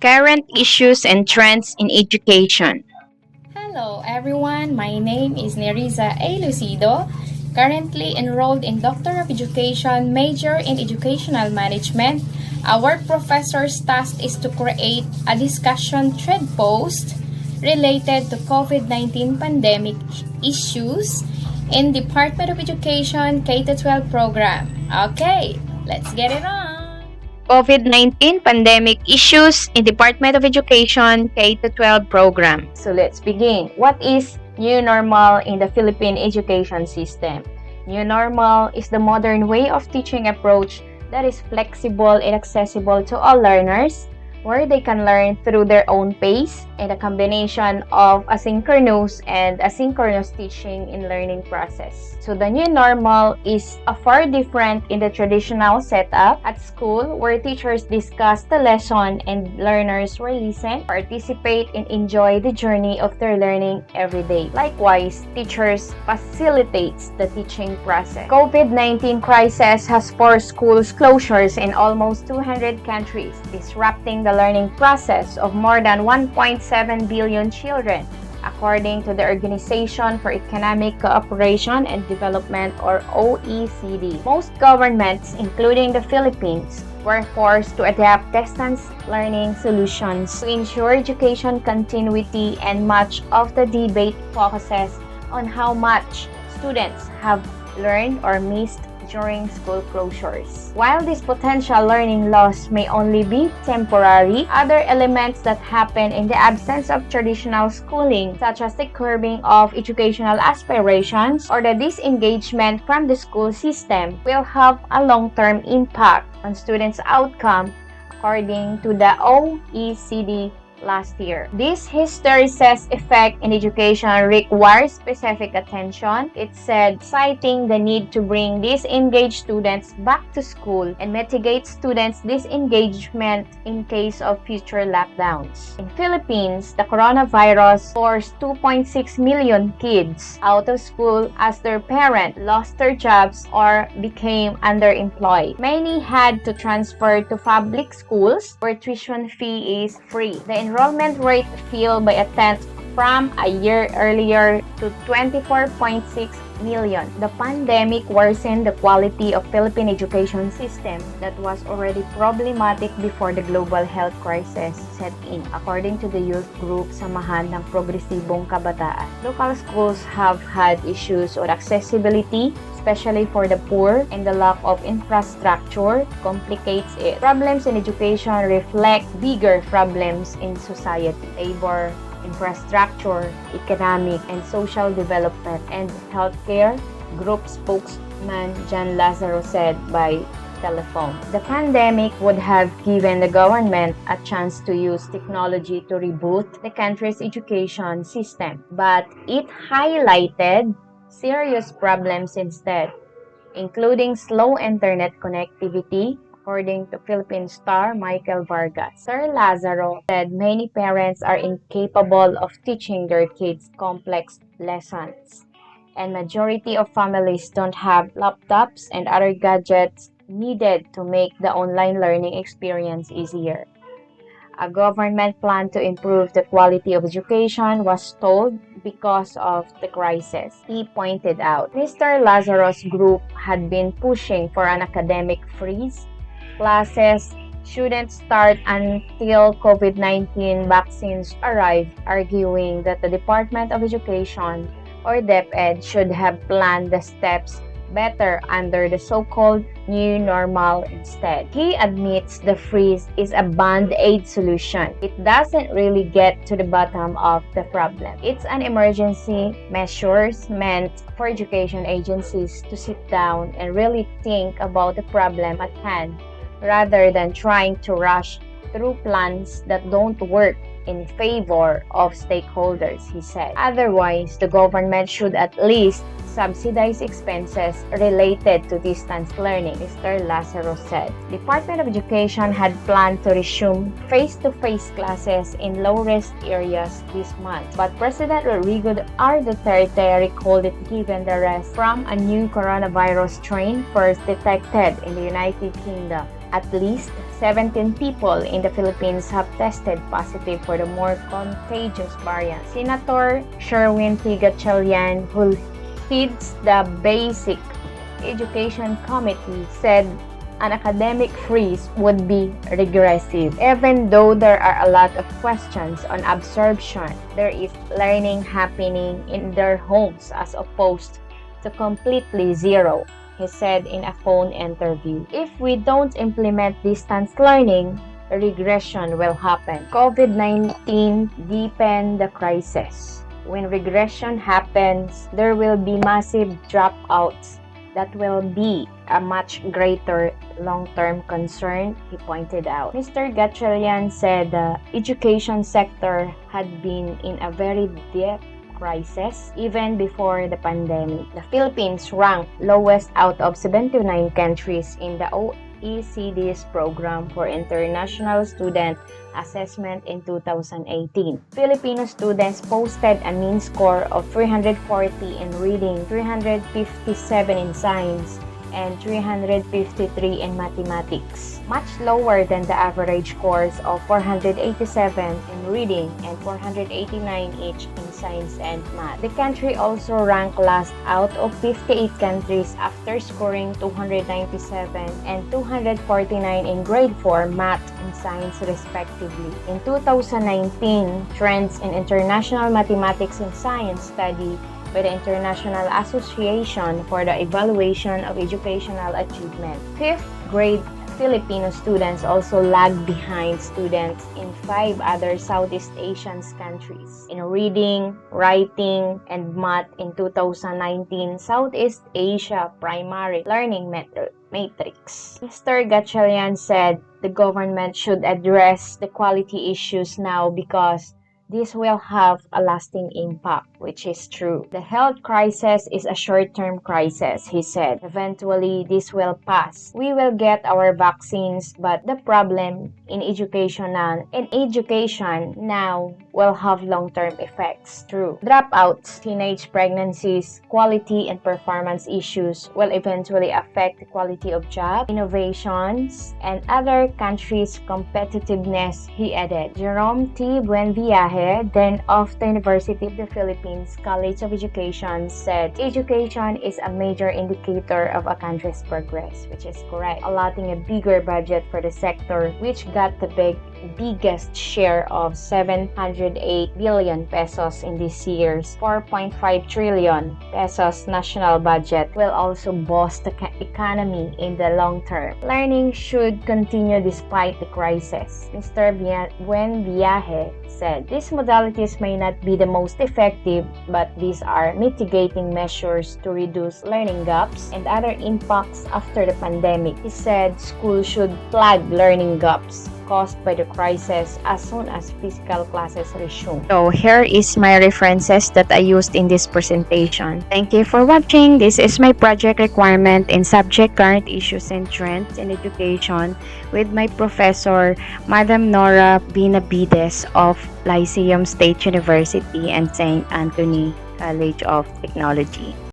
Current issues and trends in education. Hello everyone, my name is Nerissa A. Lucido, currently enrolled in Doctor of Education, major in Educational Management. Our professor's task is to create a discussion thread post related to COVID-19 pandemic issues in Department of Education K-12 program. Okay, let's get it on! COVID-19 pandemic issues in Department of Education K-12 program. So let's begin. What is new normal in the Philippine education system? New normal is the modern way of teaching approach that is flexible and accessible to all learners, where they can learn through their own pace and a combination of asynchronous and asynchronous teaching and learning process. So the new normal is far different in the traditional setup at school, where teachers discuss the lesson and learners will listen, participate, and enjoy the journey of their learning every day. Likewise, teachers facilitates the teaching process. COVID-19 crisis has forced schools closures in almost 200 countries, disrupting the learning process of more than 1.7 billion children, according to the Organization for Economic Cooperation and Development, or OECD. Most governments, including the Philippines, were forced to adapt distance learning solutions to ensure education continuity, and much of the debate focuses on how much students have learned or missed during school closures. While this potential learning loss may only be temporary, other elements that happen in the absence of traditional schooling, such as the curbing of educational aspirations or the disengagement from the school system, will have a long-term impact on students' outcome, according to the OECD last year. This hysteresis effect in education requires specific attention, it said, citing the need to bring disengaged students back to school and mitigate students' disengagement in case of future lockdowns. In Philippines, the coronavirus forced 2.6 million kids out of school as their parents lost their jobs or became underemployed. Many had to transfer to public schools where tuition fee is free. The enrollment rate fell by a tenth from a year earlier to 24.6 million. The pandemic worsened the quality of Philippine education system that was already problematic before the global health crisis set in, according to the youth group Samahan ng Progresibong Kabataan. Local schools have had issues with accessibility, especially for the poor, and the lack of infrastructure complicates it. Problems in education reflect bigger problems in society: labor, infrastructure, economic and social development, and healthcare, group spokesman John Lazaro said by telephone. The pandemic would have given the government a chance to use technology to reboot the country's education system, but it highlighted serious problems instead, including slow internet connectivity, according to Philippine star Michael Vargas. Sir Lazaro said many parents are incapable of teaching their kids complex lessons, and majority of families don't have laptops and other gadgets needed to make the online learning experience easier. A government plan to improve the quality of education was stalled because of the crisis, he pointed out. Mr. Lazaro's group had been pushing for an academic freeze. Classes shouldn't start until COVID-19 vaccines arrive, arguing that the Department of Education, or DEPED, should have planned the steps better under the so-called new normal instead. He admits the freeze is a band-aid solution. It doesn't really get to the bottom of the problem. It's an emergency measures meant for education agencies to sit down and really think about the problem at hand, rather than trying to rush through plans that don't work in favor of stakeholders, he said. Otherwise, the government should at least subsidize expenses related to distance learning, Mr. Lazaro said. Department of Education had planned to resume face-to-face classes in low-risk areas this month, but President Rodrigo R. Duterte recalled it given the rest from a new coronavirus strain first detected in the United Kingdom. At least 17 people in the Philippines have tested positive for the more contagious variant. Senator Sherwin Gatchalian, who heads the Basic Education Committee, said an academic freeze would be regressive. Even though there are a lot of questions on absorption, there is learning happening in their homes as opposed to completely zero, he said in a phone interview. If we don't implement distance learning, regression will happen. COVID-19 deepened the crisis. When regression happens, there will be massive dropouts that will be a much greater long-term concern, he pointed out. Mr. Gatchalian said the education sector had been in a very deep crisis even before the pandemic. The Philippines ranked lowest out of 79 countries in the OECD's program for international student assessment in 2018. Filipino students posted a mean score of 340 in reading, 357 in science, and 353 in mathematics, much lower than the average scores of 487 in reading and 489 each in science and math. The country also ranked last out of 58 countries after scoring 297 and 249 in grade 4 math and science respectively. In 2019, trends in international mathematics and science study by the International Association for the Evaluation of Educational Achievement. Fifth grade Filipino students also lag behind students in 5 other Southeast Asian countries in reading, writing, and math in 2019 Southeast Asia Primary Learning Matrix. Mr. Gatchalian said the government should address the quality issues now because this will have a lasting impact, which is true. The health crisis is a short-term crisis, he said. Eventually, this will pass. We will get our vaccines, but the problem in education now will have long-term effects. True. Dropouts, teenage pregnancies, quality and performance issues will eventually affect the quality of job, innovations, and other countries' competitiveness, he added. Jerome T. Buenviaje, then of the University of the Philippines College of Education, said education is a major indicator of a country's progress, which is correct. Allotting a bigger budget for the sector, which got the biggest share of 708 billion pesos in this year's 4.5 trillion pesos national budget, will also boost the economy in the long term. Learning should continue despite the crisis, Mr. Buenviaje said. These modalities may not be the most effective, but these are mitigating measures to reduce learning gaps and other impacts after the pandemic. He said schools should plug learning gaps caused by the crisis as soon as physical classes resume. So here is my references that I used in this presentation. Thank you for watching. This is my project requirement in subject current issues and trends in education with my professor, Madam Nora Binabides of Lyceum State University and St. Anthony College of Technology.